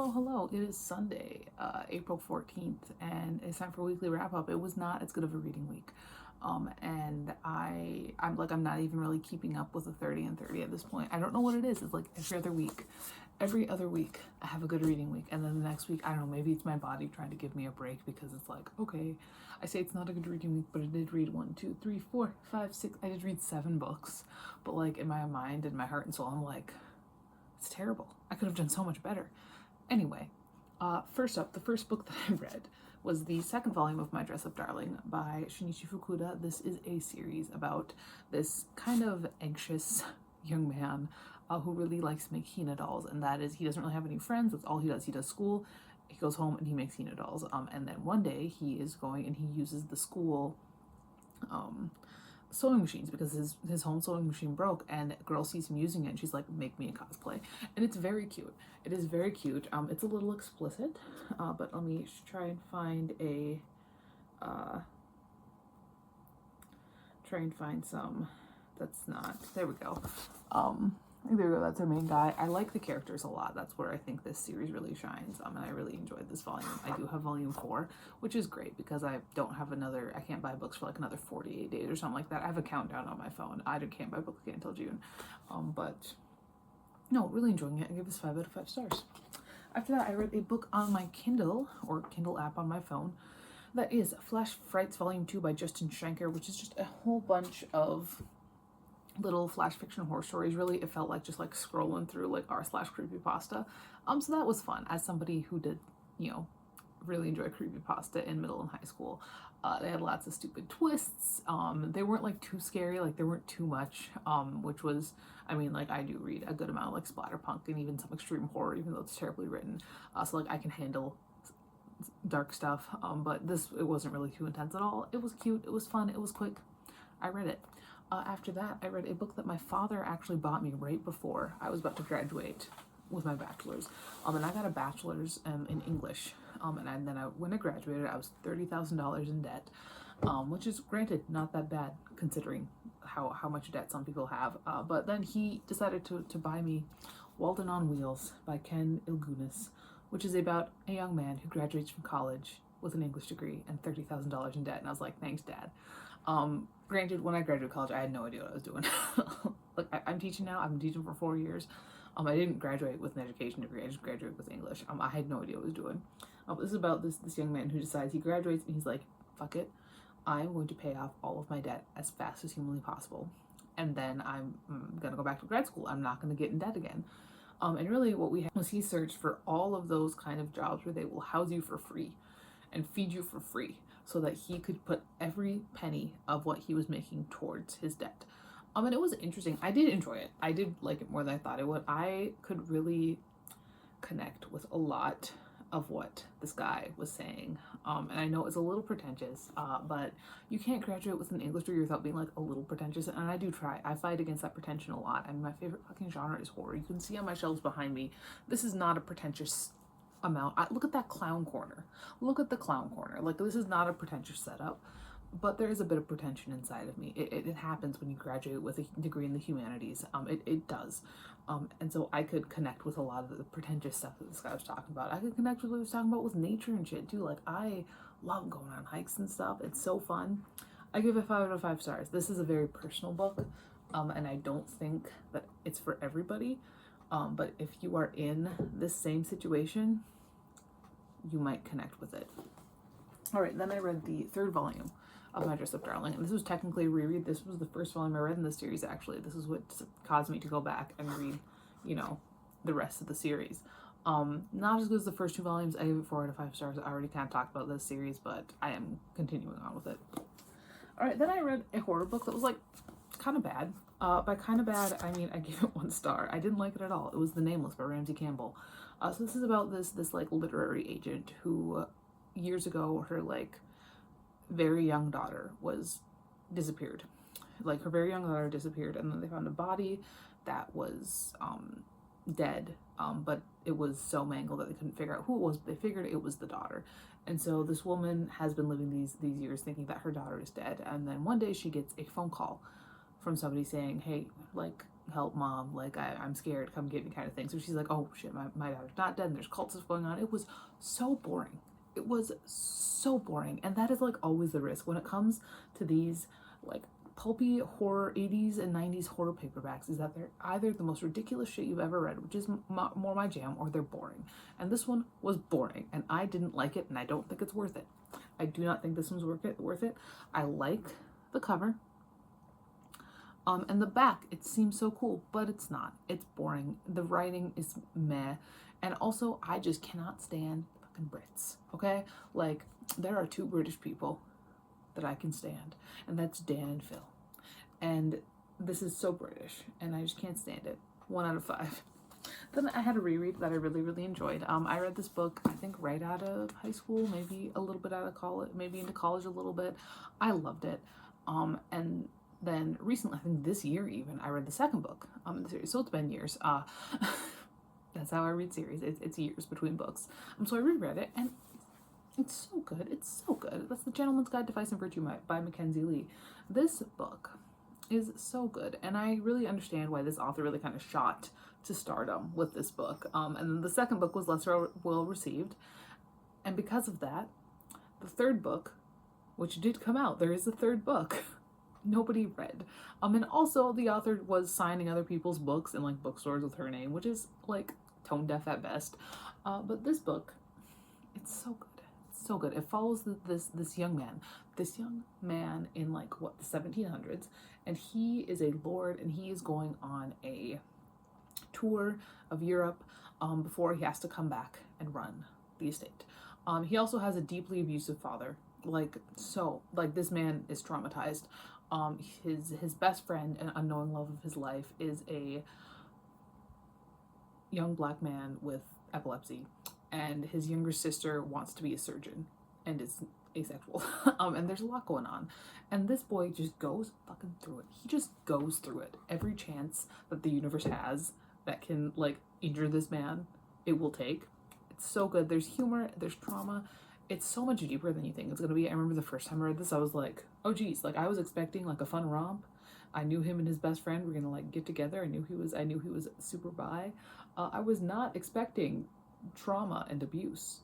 Hello. It is Sunday, April 14th, and it's time for a weekly wrap up. It was not as good of a reading week. And I'm not even really keeping up with the 30 and 30 at this point. I don't know what it is. It's like every other week. Every other week, I have a good reading week. And then the next week, I don't know, maybe it's my body trying to give me a break because it's like, okay, I say it's not a good reading week, but I did read 1, 2, 3, 4, 5, 6. I did read 7 books. But like in my mind and my heart and soul, I'm like, it's terrible. I could have done so much better. Anyway, first up, the first book that I read was the second volume of My Dress Up Darling by Shinichi Fukuda. This is a series about this kind of anxious young man who really likes to make Hina dolls, and that is, he doesn't really have any friends. That's all he does. He does school, he goes home, and he makes Hina dolls. And then one day he is going and he uses the school sewing machines because his home sewing machine broke, and a girl sees him using it and she's like, make me a cosplay. And it's very cute. It is very cute. It's a little explicit, but let me try and find some that's not, there we go. There we go, that's our main guy. I like the characters a lot. That's where I think this series really shines. And I really enjoyed this volume. I do have volume 4, which is great because I don't have I can't buy books for like another 48 days or something like that. I have a countdown on my phone. I can't buy books again until June. But no, really enjoying it. I give this 5 out of 5 stars. After that, I read a book on my Kindle or Kindle app on my phone. That is Frights Volume 2 by Justin Schenker, which is just a whole bunch of little flash fiction horror stories. Really, it felt like just like scrolling through like r/creepypasta. So that was fun as somebody who did, really enjoy creepypasta in middle and high school. They had lots of stupid twists. They weren't like too scary, like they weren't too much, which was, I do read a good amount of like splatterpunk and even some extreme horror, even though it's terribly written. So like I can handle dark stuff, but it wasn't really too intense at all. It was cute, it was fun, it was quick. I read it. After that, I read a book that my father actually bought me right before I was about to graduate with my bachelor's. And I got a bachelor's in English. And then when I graduated, I was $30,000 in debt, which is granted not that bad considering how much debt some people have. But then he decided to buy me Walden on Wheels by ilgunas, which is about a young man who graduates from college with an English degree and $30,000 in debt. And I was like, thanks, Dad. Granted, when I graduated college, I had no idea what I was doing. Like, I'm teaching now. I've been teaching for 4 years. I didn't graduate with an education degree. I just graduated with English. I had no idea what I was doing. This is about this young man who decides, he graduates and he's like, fuck it. I'm going to pay off all of my debt as fast as humanly possible. And then I'm going to go back to grad school. I'm not going to get in debt again. And really what we had was he searched for all of those kind of jobs where they will house you for free and feed you for free, so that he could put every penny of what he was making towards his debt. And it was interesting. I did enjoy it. I did like it more than I thought it would. I could really connect with a lot of what this guy was saying. And I know it's a little pretentious, but you can't graduate with an English degree without being like a little pretentious. And I do try. I fight against that pretension a lot. My favorite fucking genre is horror. You can see on my shelves behind me, this is not a pretentious amount. Look at that clown corner. Look at the clown corner. Like, this is not a pretentious setup, but there is a bit of pretension inside of me. It happens when you graduate with a degree in the humanities. It does. And so I could connect with a lot of the pretentious stuff that this guy was talking about. I could connect with what he was talking about with nature and shit too. Like, I love going on hikes and stuff. It's so fun. I give it 5 out of 5 stars. This is a very personal book, and I don't think that it's for everybody. But if you are in this same situation, you might connect with it. All right, then I read the 3rd volume of My Dress Up Darling, and this was technically a reread. This was the first volume I read in the series, actually. This is what caused me to go back and read, the rest of the series. Not as good as the first 2 volumes. I gave it 4 out of 5 stars. I already kind of talked about this series, but I am continuing on with it. All right, then I read a horror book that was like kind of bad. By kind of bad, I mean, I gave it 1 star. I didn't like it at all. It was The Nameless by Ramsey Campbell. So this is about this like literary agent who years ago, her like very young daughter was disappeared. Like, her very young daughter disappeared, and then they found a body that was dead, but it was so mangled that they couldn't figure out who it was. They figured it was the daughter. And so this woman has been living these years thinking that her daughter is dead, and then one day she gets a phone call from somebody saying, hey, like, help mom, like I'm scared, come get me kind of thing. So she's like, oh shit, my daughter's not dead and there's cult stuff going on. It was so boring. It was so boring. And that is like always the risk when it comes to these like pulpy horror 80s and 90s horror paperbacks, is that they're either the most ridiculous shit you've ever read, which is more my jam, or they're boring. And this one was boring and I didn't like it, and I don't think it's worth it. I do not think this one's worth it. I like the cover. And the back, it seems so cool, but it's not. It's boring. The writing is meh. And also, I just cannot stand fucking Brits, okay? Like, there are 2 British people that I can stand, and that's Dan and Phil. And this is so British, and I just can't stand it. 1 out of 5. Then I had a reread that I really, really enjoyed. I read this book, I think, right out of high school, maybe a little bit out of college, maybe into college a little bit. I loved it. And then recently, I think this year even, I read the second book in the series. So it's been years. That's how I read series. It's years between books. So I reread it, and it's so good. It's so good. That's The Gentleman's Guide to Vice and Virtue by Mackenzi Lee. This book is so good, and I really understand why this author really kind of shot to stardom with this book. And then the second book was less well received, and because of that, the third book, which did come out, there is a third book, nobody read. And also the author was signing other people's books in like bookstores with her name, which is like tone deaf at best. But this book, it's so good. It's so good. It follows this young man in like what, the 1700s, and he is a lord, and he is going on a tour of Europe before he has to come back and run the estate. He also has a deeply abusive father. Like this man is traumatized. His best friend and unknowing love of his life is a young black man with epilepsy, and his younger sister wants to be a surgeon and is asexual. And there's a lot going on, and this boy just goes fucking through it. He just goes through it. Every chance that the universe has that can like injure this man, it will take. It's so good. There's humor, there's trauma. It's so much deeper than you think it's gonna be. I remember the first time I read this, I was like, oh geez, like I was expecting like a fun romp. I knew him and his best friend were gonna like get together. I knew he was super bi. I was not expecting trauma and abuse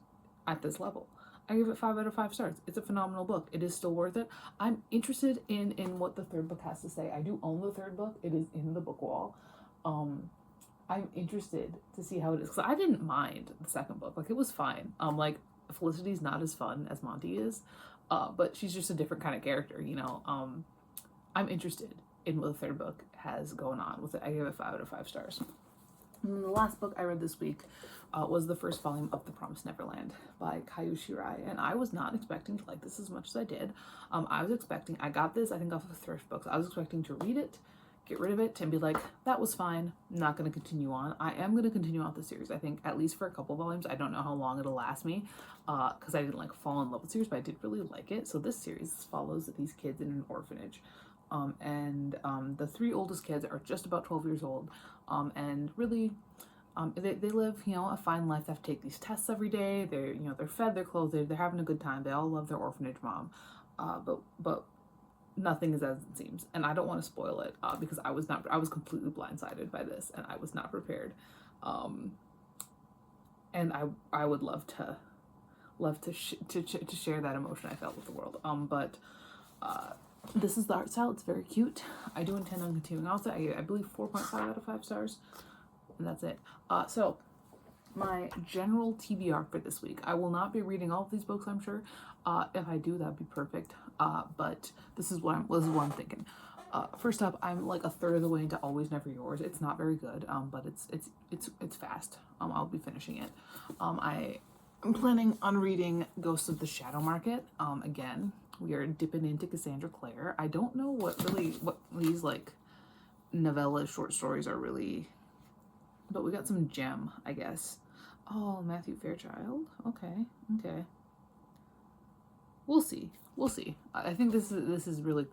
at this level. I give it 5 out of 5 stars. It's a phenomenal book. It is still worth it. I'm interested in what the third book has to say. I do own the third book. It is in the book wall. I'm interested to see how it is, because I didn't mind the second book. Like, it was fine. Like, Felicity's not as fun as Monty is, but she's just a different kind of character, you know. I'm interested in what the third book has going on with it. I give it 5 out of 5 stars. And the last book I read this week was the first volume of The Promised Neverland by Kaiu Shirai, and I was not expecting to like this as much as I did. I got this, I think, off of Thrift Books. I was expecting to read it, get rid of it, and be like, that was fine, not going to continue on. I am going to continue on the series, I think, at least for a couple volumes. I don't know how long it'll last me, because I didn't like fall in love with the series, but I did really like it. So this series follows these kids in an orphanage. The 3 oldest kids are just about 12 years old, and really, they live, you know, a fine life. They have to take these tests every day. They're, you know, they're fed, they're clothed, they're having a good time. They all love their orphanage mom, but nothing is as it seems. And I don't want to spoil it, because I was completely blindsided by this, and I was not prepared. And I would love to share that emotion I felt with the world. This is the art style. It's very cute. I do intend on continuing. Also, I believe 4.5 out of 5 stars. And that's it. So my general TBR for this week. I will not be reading all of these books, I'm sure. If I do, that'd be perfect. But this is what I'm thinking. First up, I'm like a third of the way into Always Never Yours. It's not very good, but it's fast. I'll be finishing it. I'm planning on reading Ghosts of the Shadow Market. Again, we are dipping into Cassandra Clare. I don't know what these like novella short stories are really, but we got some gem, I guess. Oh, Matthew Fairchild. Okay. We'll see. I think this is really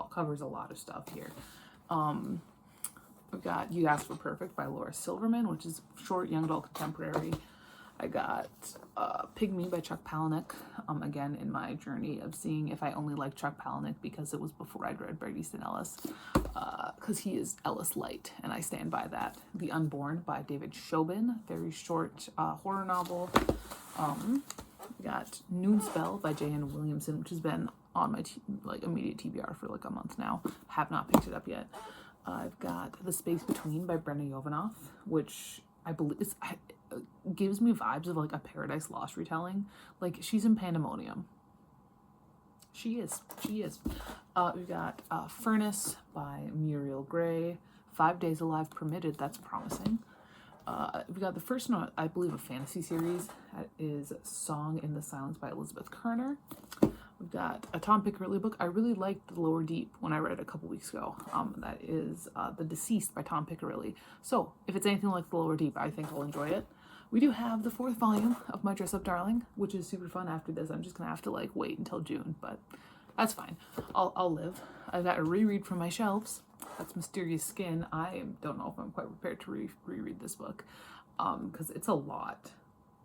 covers a lot of stuff here. We've got You Asked for Perfect by Laura Silverman, which is short young adult contemporary. I got Pygmy by Chuck Palahniuk, again in my journey of seeing if I only like Chuck Palahniuk because it was before I'd read Bret Easton Ellis, because he is Ellis light, and I stand by that. The Unborn by David Shobin, very short horror novel. We got Noonspell by J.N. Williamson, which has been on my immediate TBR for like a month now. Have not picked it up yet. I've got The Space Between by Brenda Jovanoff, which I believe gives me vibes of like a Paradise Lost retelling. Like, she's in Pandemonium. She is. We've got Furnace by Muriel Gray. 5 Days Alive Permitted, that's promising. We've got the first one, I believe, a fantasy series. That is Song in the Silence by Elizabeth Kerner. We've got a Tom Pickerley book. I really liked The Lower Deep when I read it a couple weeks ago. That is The Deceased by Tom Pickerley. So if it's anything like The Lower Deep, I think I'll enjoy it. We do have the 4th volume of My Dress Up Darling, which is super fun. After this, I'm just gonna have to like wait until June, but that's fine. I'll live. I've got a reread from my shelves. That's Mysterious Skin. I don't know if I'm quite prepared to reread this book, because it's a lot,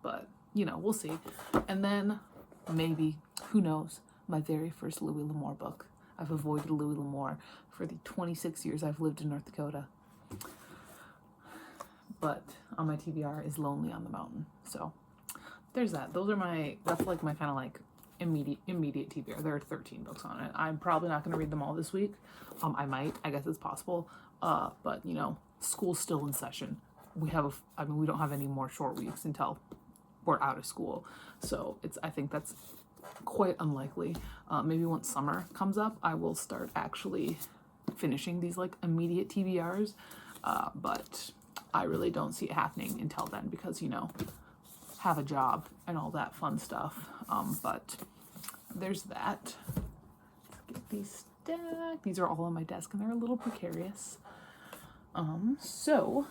but you know, we'll see. And then maybe, who knows, my very first Louis L'Amour book. I've avoided Louis L'Amour for the 26 years I've lived in North Dakota. But on my TBR is Lonely on the Mountain. So there's that. That's like my kind of like immediate TBR. There are 13 books on it. I'm probably not going to read them all this week. I might. I guess it's possible. But you know, school's still in session. We don't have any more short weeks until we're out of school. So I think that's quite unlikely. Maybe once summer comes up, I will start actually finishing these like immediate TBRs. But I really don't see it happening until then because, you know, have a job and all that fun stuff. But there's that. Let's get these stacked. These are all on my desk and they're a little precarious. So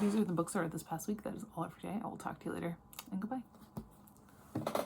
these are the books I read this past week. That is all for today. I will talk to you later, and goodbye.